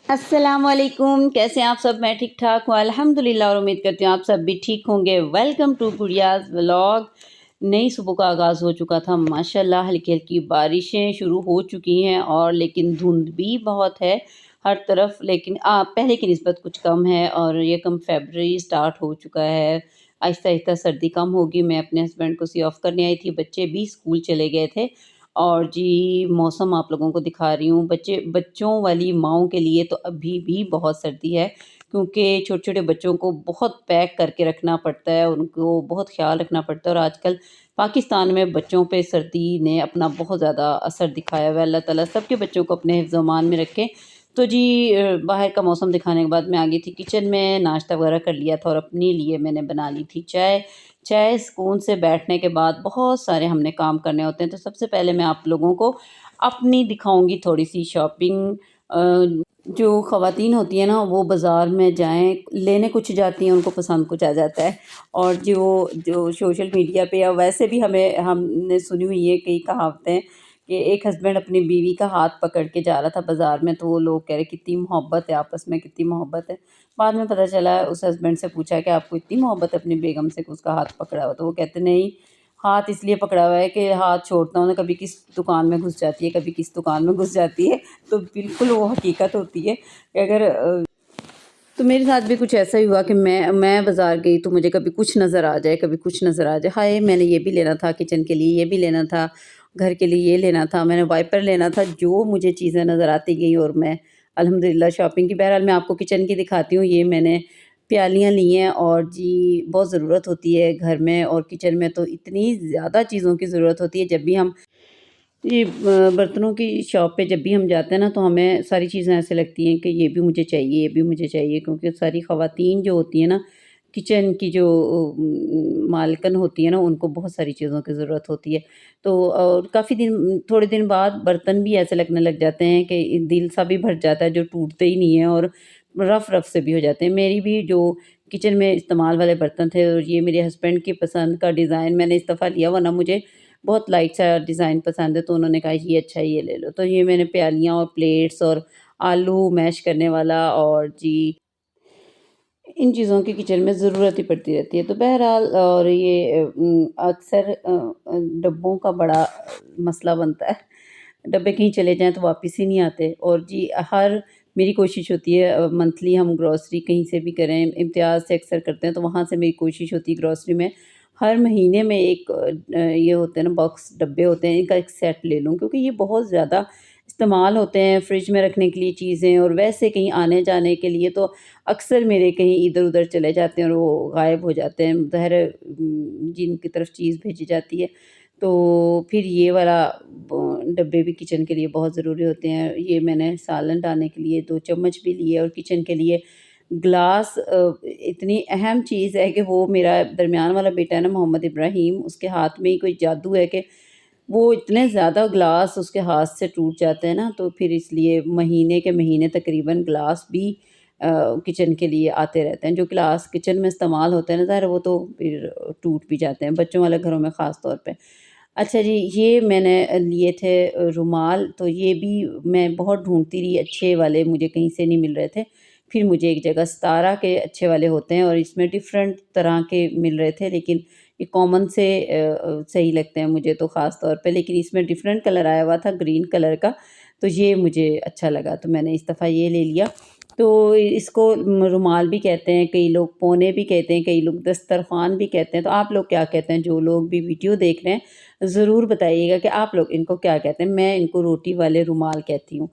अस्सलामुअलैकुम, कैसे हैं आप सब? मैं ठीक ठाक हूँ अल्हम्दुलिल्लाह और उम्मीद करती हूँ आप सब भी ठीक होंगे। Welcome to Gudiya's vlog. नई सुबह का आगाज़ हो चुका था माशाल्लाह, हल्की-हल्की बारिशें शुरू हो चुकी हैं और लेकिन धुंध भी बहुत है हर तरफ, लेकिन पहले की निस्बत कुछ कम है और ये कम फ़रवरी स्टार्ट हो चुका है। आहिस्ता-आहिस्ता सर्दी कम होगी। मैं अपने हस्बैंड को सी ऑफ करने आई थी, बच्चे भी स्कूल चले गए थे और जी मौसम आप लोगों को दिखा रही हूँ। बच्चों वाली माँओं के लिए तो अभी भी बहुत सर्दी है, क्योंकि छोटे-छोटे बच्चों को बहुत पैक करके रखना पड़ता है, उनको बहुत ख़्याल रखना पड़ता है और आजकल पाकिस्तान में बच्चों पे सर्दी ने अपना बहुत ज़्यादा असर दिखाया हुआ है। अल्लाह ताला सबके बच्चों को अपने हिफ्ज़ अमान में रखे। तो जी बाहर का मौसम दिखाने के बाद मैं आ गई थी किचन में, नाश्ता वगैरह कर लिया था और अपने लिए मैंने बना ली थी चाय। चाय सुकून से बैठने के बाद बहुत सारे हमने काम करने होते हैं, तो सबसे पहले मैं आप लोगों को अपनी दिखाऊँगी थोड़ी-सी शॉपिंग। जो ख़वातीन होती हैं ना, वो बाज़ार में जाएँ, लेने कुछ जाती हैं, उनको पसंद कुछ आ जाता है और जो सोशल मीडिया पे या वैसे भी हमने सुनी हुई है कई कहावतें कि एक हस्बैंड अपनी बीवी का हाथ पकड़ के जा रहा था बाज़ार में, तो वो लोग कह रहे कितनी मोहब्बत है आपस में, कितनी मोहब्बत है। बाद में पता चला, उस हस्बैंड से पूछा कि आपको इतनी मोहब्बत है अपनी बेगम से कि उसका हाथ पकड़ा हो? तो वो कहते नहीं, हाथ इसलिए पकड़ा हुआ है कि हाथ छोड़ता हूँ ना, कभी किस दुकान में घुस जाती है, कभी किस दुकान में घुस जाती है। तो बिल्कुल वो हकीकत होती है कि तो मेरे साथ भी कुछ ऐसा ही हुआ कि मैं बाज़ार गई तो मुझे कभी कुछ नज़र आ जाए, कभी कुछ नज़र आ जाए। हाय! मैंने ये भी लेना था, किचन के लिए ये भी लेना था, घर के लिए ये लेना था, मैंने वाइपर लेना था, जो मुझे चीज़ें नज़र आती गईं और मैं अल्हम्दुलिल्लाह शॉपिंग की। बहरहाल मैं आपको किचन की दिखाती हूँ। ये मैंने प्यालियाँ ली हैं और जी बहुत ज़रूरत होती है घर में, और किचन में तो इतनी ज़्यादा चीज़ों की ज़रूरत होती है। जब भी हम ये बर्तनों की शॉप पे जब भी हम जाते हैं ना, तो हमें सारी चीज़ें ऐसे लगती हैं कि ये भी मुझे चाहिए, ये भी मुझे चाहिए, क्योंकि सारी ख़वातीन जो होती हैं ना, किचन की जो मालकिन होती है ना, उनको बहुत सारी चीज़ों की ज़रूरत होती है। तो काफ़ी दिन, थोड़े दिन बाद बर्तन भी ऐसे लगने लग जाते हैं कि दिल सा भी भर जाता है, जो टूटते ही नहीं हैं और रफ़-रफ़ से भी हो जाते हैं। मेरी भी जो किचन में इस्तेमाल वाले बर्तन थे, और ये मेरे हस्बैंड की पसंद का डिज़ाइन मैंने इस दफ़ा लिया, वरना मुझे बहुत लाइट सा डिज़ाइन पसंद है, तो उन्होंने कहा ये अच्छा है, ये ले लो। तो ये मैंने प्यालियाँ और प्लेट्स और आलू मैश करने वाला, और जी इन चीज़ों की किचन में ज़रूरत ही पड़ती रहती है। तो बहरहाल, और ये अक्सर डब्बों का बड़ा मसला बनता है। डब्बे कहीं चले जाएँ तो वापस ही नहीं आते, और जी हर मेरी कोशिश होती है, मंथली हम ग्रॉसरी कहीं से भी करें, इम्तियाज़ से अक्सर करते हैं, तो वहाँ से मेरी कोशिश होती है ग्रॉसरी में हर महीने में एक ये होते हैं ना बॉक्स, डब्बे होते हैं, इनका एक सेट ले लूँ, क्योंकि ये बहुत ज़्यादा इस्तेमाल होते हैं फ्रिज में रखने के लिए चीज़ें, और वैसे कहीं आने-जाने के लिए तो अक्सर मेरे कहीं इधर-उधर चले जाते हैं और वो गायब हो जाते हैं। ज़ाहिर है जिनकी तरफ चीज़ भेजी जाती है, तो फिर ये वाला डब्बे भी किचन के लिए बहुत ज़रूरी होते हैं। ये मैंने सालन डालने के लिए 2 चम्मच भी लिए, और किचन के लिए ग्लास इतनी अहम चीज़ है कि वो मेरा दरमियान वाला बेटा है ना मोहम्मद इब्राहिम, उसके हाथ में ही कोई जादू है कि वो इतने ज़्यादा ग्लास उसके हाथ से टूट जाते हैं ना, तो फिर इसलिए महीने के महीने तकरीबन ग्लास भी किचन के लिए आते रहते हैं। जो ग्लास किचन में इस्तेमाल होते हैं ना, ज़ाहिर है वो तो फिर टूट भी जाते हैं, बच्चों वाले घरों में ख़ास तौर पे। अच्छा जी, ये मैंने लिए थे रुमाल, तो ये भी मैं बहुत ढूँढती रही, अच्छे वाले मुझे कहीं से नहीं मिल रहे थे। फिर मुझे एक जगह सितारा के अच्छे वाले होते हैं और इसमें डिफ़रेंट तरह के मिल रहे थे, लेकिन ये कॉमन से सही लगते हैं मुझे तो ख़ास तौर पे, लेकिन इसमें डिफ़रेंट कलर आया हुआ था ग्रीन कलर का, तो ये मुझे अच्छा लगा, तो मैंने इस दफ़ा ये ले लिया। तो इसको रुमाल भी कहते हैं, कई लोग पौने भी कहते हैं, कई लोग दस्तरख़्वान भी कहते हैं। तो आप लोग क्या कहते हैं? जो लोग भी वीडियो देख रहे हैं, ज़रूर बताइएगा कि आप लोग इनको क्या कहते हैं? मैं इनको रोटी वाले रुमाल कहती हूँ।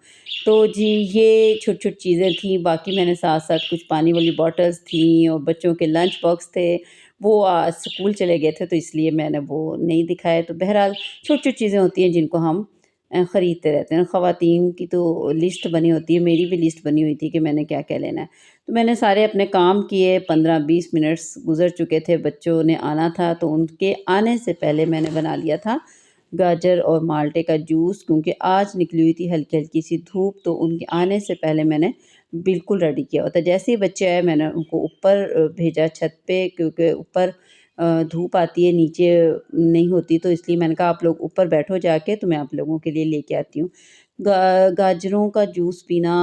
तो जी ये छोटी-छोटी चीज़ें थी, बाकी मैंने साथ-साथ कुछ पानी वाली बॉटल्स थी और बच्चों के लंच बॉक्स थे, वो स्कूल चले गए थे तो इसलिए मैंने वो नहीं दिखाए। तो बहरहाल छोटी-छोटी चीज़ें होती हैं जिनको हम ख़रीदते रहते हैं। ख़वातीन की तो लिस्ट बनी होती है, मेरी भी लिस्ट बनी हुई थी कि मैंने क्या-क्या लेना है। तो मैंने सारे अपने काम किए, 15-20 मिनट्स गुज़र चुके थे, बच्चों ने आना था, तो उनके आने से पहले मैंने बना लिया था गाजर और माल्टे का जूस, क्योंकि आज निकली हुई थी हल्की-हल्की सी धूप, तो उनके आने से पहले मैंने बिल्कुल रेडी किया हुआ था। जैसे ही बच्चे आए मैंने उनको ऊपर भेजा छत पे, क्योंकि ऊपर धूप आती है, नीचे नहीं होती, तो इसलिए मैंने कहा आप लोग ऊपर बैठो जाके, तो मैं आप लोगों के लिए लेके आती हूँ। गाजरों का जूस पीना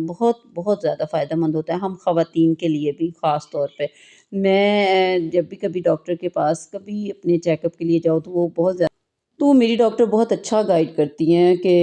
बहुत बहुत ज़्यादा फ़ायदेमंद होता है, हम ख़वातीन के लिए भी ख़ास तौर पे। मैं जब भी कभी डॉक्टर के पास कभी अपने चेकअप के लिए जाऊँ तो वो बहुत ज़्यादा तो मेरी डॉक्टर बहुत अच्छा गाइड करती हैं कि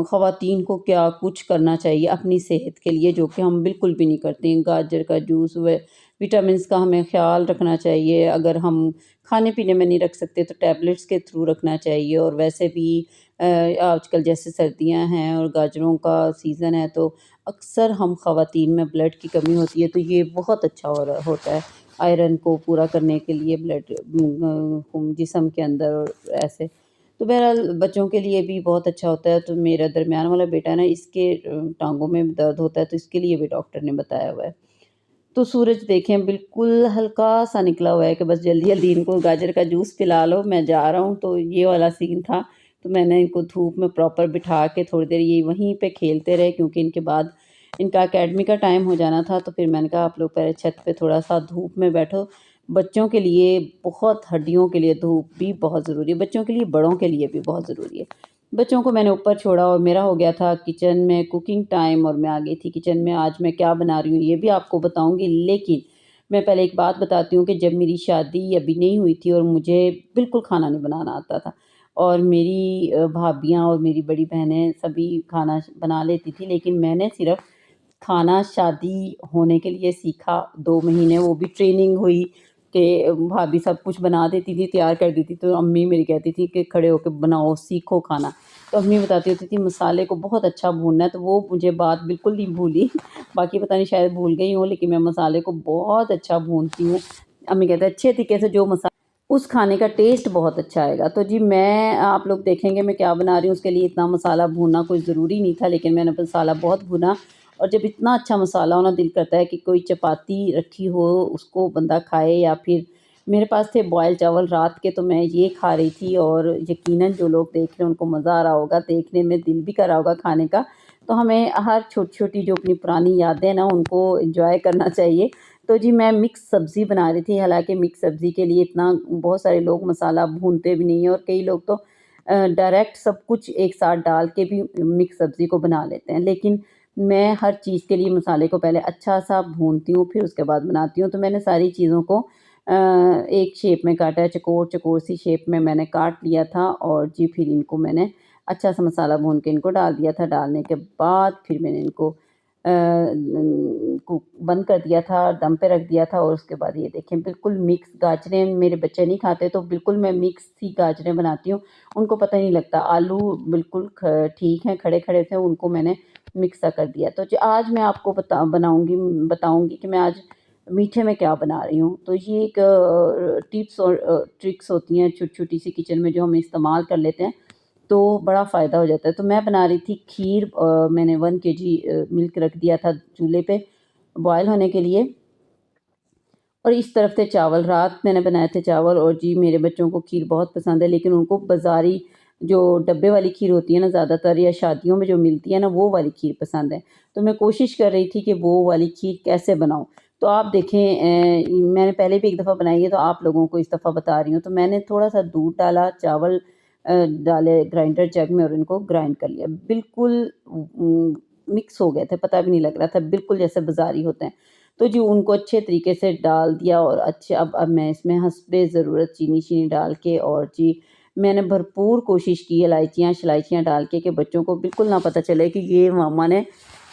ख़वातीन को क्या कुछ करना चाहिए अपनी सेहत के लिए, जो कि हम बिल्कुल भी नहीं करते हैं। गाजर का जूस व विटामिन्स का हमें ख़्याल रखना चाहिए। अगर हम खाने-पीने में नहीं रख सकते तो टैबलेट्स के थ्रू रखना चाहिए, और वैसे भी आजकल जैसे सर्दियाँ हैं और गाजरों का सीज़न है तो अक्सर हम ख़वातीन में ब्लड की कमी होती है, तो ये बहुत अच्छा होता है आयरन को पूरा करने के लिए ब्लड जिस्म के अंदर और ऐसे। तो बहरहाल बच्चों के लिए भी बहुत अच्छा होता है। तो मेरा दरमियान वाला बेटा है ना, इसके टाँगों में दर्द होता है, तो इसके लिए भी डॉक्टर ने बताया हुआ है। तो सूरज देखें बिल्कुल हल्का-सा निकला हुआ है कि बस जल्दी-जल्दी इनको गाजर का जूस पिला लो, मैं जा रहा हूँ। तो ये वाला सीन था। तो मैंने इनको धूप में प्रॉपर बिठा के थोड़ी देर ये वहीं पे खेलते रहे, क्योंकि इनके बाद इनका अकेडमी का टाइम हो जाना था। तो फिर मैंने कहा आप लोग पहले छत पे थोड़ा-सा धूप में बैठो। बच्चों के लिए बहुत, हड्डियों के लिए धूप भी बहुत ज़रूरी है, बच्चों के लिए, बड़ों के लिए भी बहुत ज़रूरी है। बच्चों को मैंने ऊपर छोड़ा और मेरा हो गया था किचन में कुकिंग टाइम, और मैं आ गई थी किचन में। आज मैं क्या बना रही हूँ ये भी आपको बताऊँगी, लेकिन मैं पहले एक बात बताती हूँ कि जब मेरी शादी अभी नहीं हुई थी और मुझे बिल्कुल खाना नहीं बनाना आता था, और मेरी भाभियाँ और मेरी बड़ी बहनें सभी खाना बना लेती थी, लेकिन मैंने सिर्फ़ खाना शादी होने के लिए सीखा। 2 महीने वो भी ट्रेनिंग हुई कि भाभी सब कुछ बना देती थी, तैयार कर देती थी, तो अम्मी मेरी कहती थी कि खड़े होके बनाओ, सीखो खाना। तो अम्मी बताती होती थी मसाले को बहुत अच्छा भूनना है, तो वो मुझे बात बिल्कुल नहीं भूली। बाकी पता नहीं शायद भूल गई हूँ, लेकिन मैं मसाले को बहुत अच्छा भूनती हूँ। अम्मी कहते हैं अच्छे तरीके से जो मसा उस खाने का टेस्ट बहुत अच्छा आएगा। तो जी मैं आप लोग देखेंगे मैं क्या बना रही हूँ, उसके लिए इतना मसाला भूनना कोई ज़रूरी नहीं था, लेकिन मैंने मसाला बहुत भुना। और जब इतना अच्छा मसाला हो ना, दिल करता है कि कोई चपाती रखी हो उसको बंदा खाए, या फिर मेरे पास थे बॉयल चावल रात के, तो मैं ये खा रही थी। और यकीनन जो लोग देख रहे हैं उनको मज़ा आ रहा होगा, देखने में दिल भी कर रहा होगा खाने का। तो हमें हर छोटी-छोटी जो अपनी पुरानी यादें हैं ना, उनको एन्जॉय करना चाहिए। तो जी मैं मिक्स सब्ज़ी बना रही थी, हालाँकि मिक्स सब्ज़ी के लिए इतना बहुत सारे लोग मसाला भूनते भी नहीं हैं, और कई लोग तो डायरेक्ट सब कुछ एक साथ डाल के भी मिक्स सब्ज़ी को बना लेते हैं। लेकिन मैं हर चीज़ के लिए मसाले को पहले अच्छा-सा भूनती हूँ, फिर उसके बाद बनाती हूँ। तो मैंने सारी चीज़ों को एक शेप में काटा है, चौकोर-चौकोर सी शेप में मैंने काट लिया था, और जी फिर इनको मैंने अच्छा-सा मसाला भून के इनको डाल दिया था। डालने के बाद फिर मैंने इनको कुक बंद कर दिया था, दम पे रख दिया था, और उसके बाद ये देखें बिल्कुल मिक्स गाजरें मेरे बच्चे नहीं खाते, तो बिल्कुल मैं मिक्स ही गाजरें बनाती हूँ। उनको पता ही नहीं लगता, आलू बिल्कुल ठीक हैं, खड़े-खड़े थे, उनको मैंने मिक्स सा कर दिया। तो जो आज मैं आपको बताऊँगी कि मैं आज मीठे में क्या बना रही हूँ। तो ये एक टिप्स और ट्रिक्स होती हैं छोटी-छोटी सी किचन में, जो हम इस्तेमाल कर लेते हैं, तो बड़ा फ़ायदा हो जाता है। तो मैं बना रही थी खीर, मैंने 1 केजी मिल्क रख दिया था चूल्हे पे बॉयल होने के लिए, और इस तरफ थे चावल, रात मैंने बनाए थे चावल। और जी मेरे बच्चों को खीर बहुत पसंद है, लेकिन उनको बाज़ारी जो डब्बे वाली खीर होती है ना ज़्यादातर, या शादियों में जो मिलती है ना, वो वाली खीर पसंद है। तो मैं कोशिश कर रही थी कि वो वाली खीर कैसे बनाऊँ। तो आप देखें मैंने पहले भी एक दफ़ा बनाई है, तो आप लोगों को इस दफ़ा बता रही हूँ। तो मैंने थोड़ा-सा दूध डाला, चावल डाले ग्राइंडर जग में, और इनको ग्राइंड कर लिया। बिल्कुल मिक्स हो गए थे, पता भी नहीं लग रहा था, बिल्कुल जैसे बाज़ारी होते हैं। तो जी उनको अच्छे तरीके से डाल दिया, और अच्छे अब मैं इसमें हस्बे ज़रूरत चीनी-शीनी डाल के, और जी मैंने भरपूर कोशिश की इलायचियाँ-शलाइचियाँ डाल के, कि बच्चों को बिल्कुल ना पता चले कि ये मम्मा ने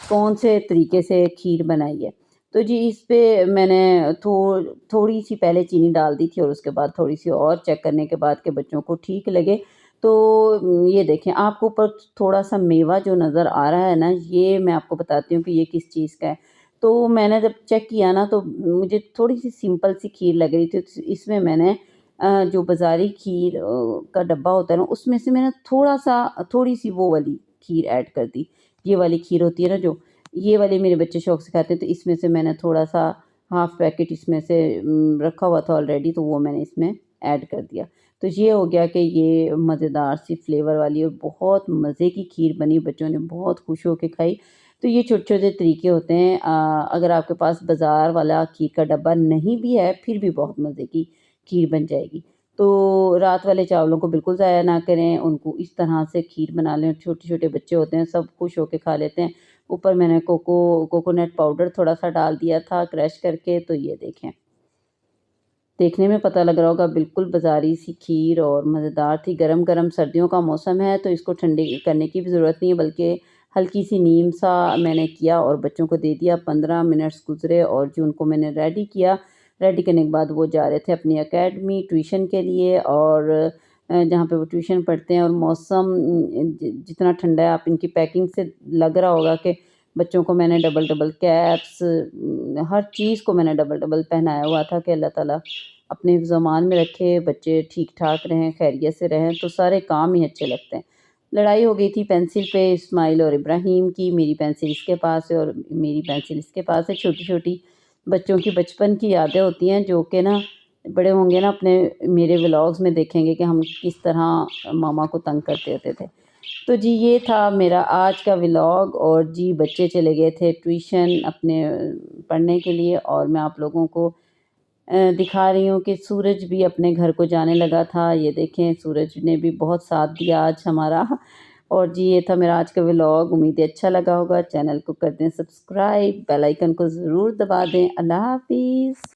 कौन से तरीके से खीर बनाई है। तो जी इस पे मैंने थोड़ी-सी पहले चीनी डाल दी थी, और उसके बाद थोड़ी-सी और चेक करने के बाद कि बच्चों को ठीक लगे। तो ये देखें आपको ऊपर थोड़ा-सा मेवा जो नज़र आ रहा है ना, ये मैं आपको बताती हूँ कि ये किस चीज़ का है। तो मैंने जब चेक किया ना, तो मुझे थोड़ी-सी सिंपल सी खीर लग रही थी। तो इसमें मैंने जो बाज़ारी खीर का डब्बा होता है ना, उसमें से मैंने थोड़ी-सी वो वाली खीर ऐड कर दी। ये वाली खीर होती है ना जो, ये वाली मेरे बच्चे शौक से खाते हैं, तो इसमें से मैंने थोड़ा-सा हाफ़ पैकेट इसमें से रखा हुआ था ऑलरेडी, तो वो मैंने इसमें ऐड कर दिया। तो ये हो गया कि ये मज़ेदार सी फ्लेवर वाली और बहुत मज़े की खीर बनी, बच्चों ने बहुत खुश हो के खाई। तो ये छोटे-छोटे तरीके होते हैं। अगर आपके पास बाज़ार वाला खीर का डब्बा नहीं भी है, फिर भी बहुत मज़े की खीर बन जाएगी। तो रात वाले चावलों को बिल्कुल ज़ाया ना करें, उनको इस तरह से खीर बना लें। छोटे-छोटे बच्चे होते हैं, सब खुश होके खा लेते हैं। ऊपर मैंने कोकोनट पाउडर थोड़ा-सा डाल दिया था क्रश करके, तो ये देखें। देखने में पता लग रहा होगा बिल्कुल बाज़ारी सी खीर और मज़ेदार थी। गरम-गरम सर्दियों का मौसम है तो इसको ठंडे करने की भी ज़रूरत नहीं है, बल्कि हल्की सी नीम सा मैंने किया और बच्चों को दे दिया। 15 मिनट्स गुज़रे और जी उनको मैंने रेडी किया। रेडी करने के बाद वो जा रहे थे अपनी अकेडमी ट्यूशन के लिए और जहाँ पे वो ट्यूशन पढ़ते हैं और मौसम जितना ठंडा है, आप इनकी पैकिंग से लग रहा होगा कि बच्चों को मैंने डबल-डबल कैप्स हर चीज़ को मैंने डबल-डबल पहनाया हुआ था कि अल्लाह ताला अपने ज़मान में रखे, बच्चे ठीक-ठाक रहें, खैरियत से रहें, तो सारे काम ही अच्छे लगते हैं। लड़ाई हो गई थी पेंसिल पे इस्माइल और इब्राहीम की, मेरी पेंसिल इसके पास है और मेरी पेंसिल इसके पास है। छोटी-छोटी बच्चों की बचपन की यादें होती हैं जो कि ना बड़े होंगे ना अपने मेरे व्लॉग्स में देखेंगे कि हम किस तरह मामा को तंग करते होते थे। तो जी ये था मेरा आज का व्लॉग और जी बच्चे चले गए थे ट्यूशन अपने पढ़ने के लिए और मैं आप लोगों को दिखा रही हूँ कि सूरज भी अपने घर को जाने लगा था। ये देखें सूरज ने भी बहुत साथ दिया आज हमारा। और जी ये था मेरा आज का व्लॉग। उम्मीद है अच्छा लगा होगा। चैनल को कर दें सब्सक्राइब, बेल आइकन को ज़रूर दबा दें। अल्लाह हाफ़िज़।